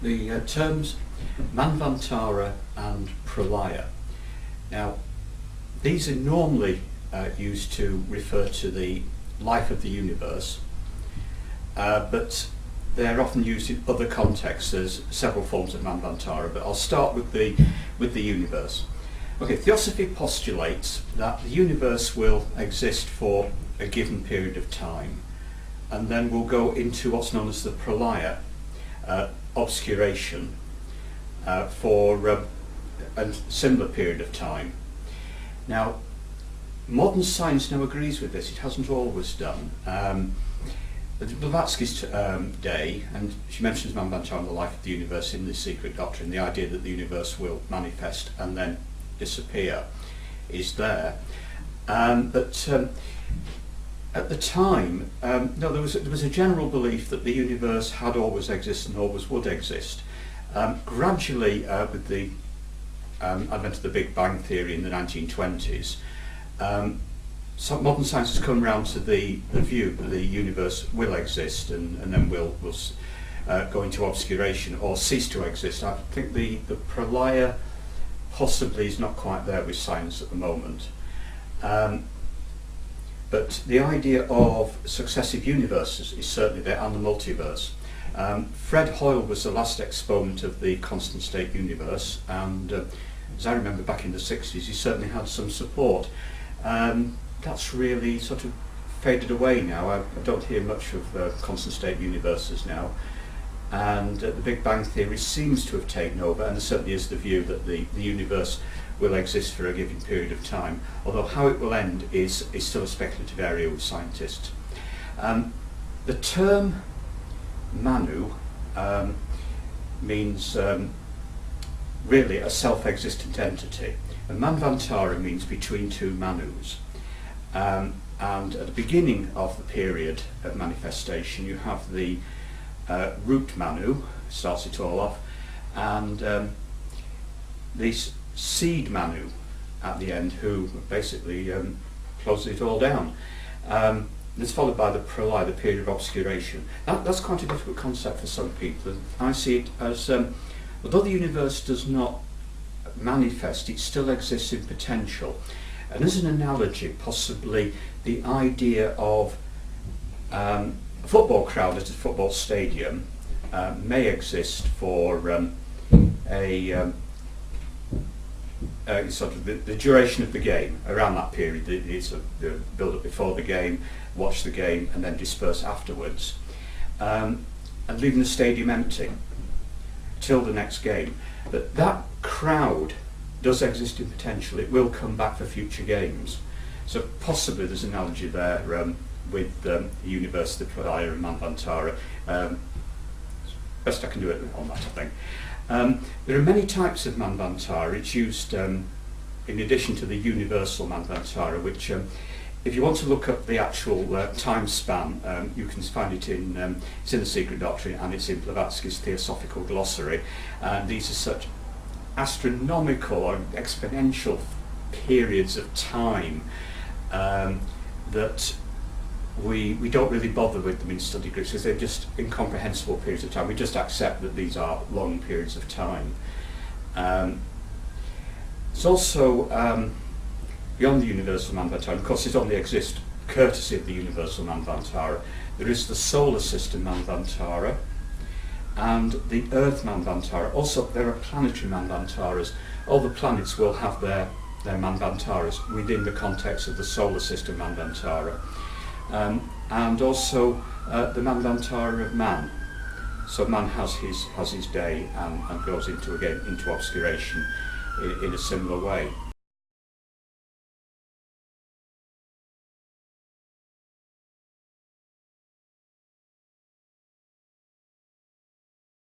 the terms Manvantara and Pralaya. Now, these are normally used to refer to the life of the universe, but they're often used in other contexts. There's several forms of Manvantara, but I'll start with the universe. Okay, Theosophy postulates that the universe will exist for a given period of time, and then we'll go into what's known as the Pralaya, obscuration, for a similar period of time. Now, modern science now agrees with this. It hasn't always done. Blavatsky's day, and she mentions Manvantara and the life of the universe in the Secret Doctrine, the idea that the universe will manifest and then disappear is there. But at the time, no, there was a general belief that the universe had always existed and always would exist. Gradually, with the advent of the Big Bang theory in the 1920s, modern science has come around to the view that the universe will exist and then will go into obscuration or cease to exist. I think the Pralaya possibly is not quite there with science at the moment. But the idea of successive universes is certainly there, and the multiverse. Fred Hoyle was the last exponent of the constant state universe, and as I remember back in the 60s, he certainly had some support. That's really sort of faded away now. I don't hear much of constant state universes now, and the Big Bang theory seems to have taken over, and there certainly is the view that the universe will exist for a given period of time, although how it will end is still a speculative area with scientists. The term Manu means really a self-existent entity, and Manvantara means between two Manus. And at the beginning of the period of manifestation, you have the root Manu, starts it all off, and this seed Manu at the end, who basically closes it all down. It's followed by the Pralaya, the period of obscuration. That's quite a difficult concept for some people. I see it as, although the universe does not manifest, it still exists in potential. And as an analogy, possibly the idea of a football crowd at a football stadium may exist for sort of the duration of the game. Around that period, it's the build-up before the game, watch the game, and then disperse afterwards, and leaving the stadium empty till the next game. But that crowd does exist in potential. It will come back for future games. So possibly there's an analogy there with the universe, the Pralaya and Manvantara. Best I can do it on that, I think. There are many types of Manvantara. It's used in addition to the universal Manvantara, which if you want to look up the actual time span, you can find it it's in the Secret Doctrine, and it's in Blavatsky's Theosophical glossary. These are such astronomical or exponential periods of time that we don't really bother with them in study groups because they're just incomprehensible periods of time. We just accept that these are long periods of time. It's also beyond the universal Manvantara, of course it only exists courtesy of the universal Manvantara. There is the solar system Manvantara and the Earth Manvantara. Also there are planetary Manvantaras. All the planets will have their Manvantaras within the context of the solar system Manvantara. And also the Manvantara of man. So man has his day and goes into obscuration in a similar way.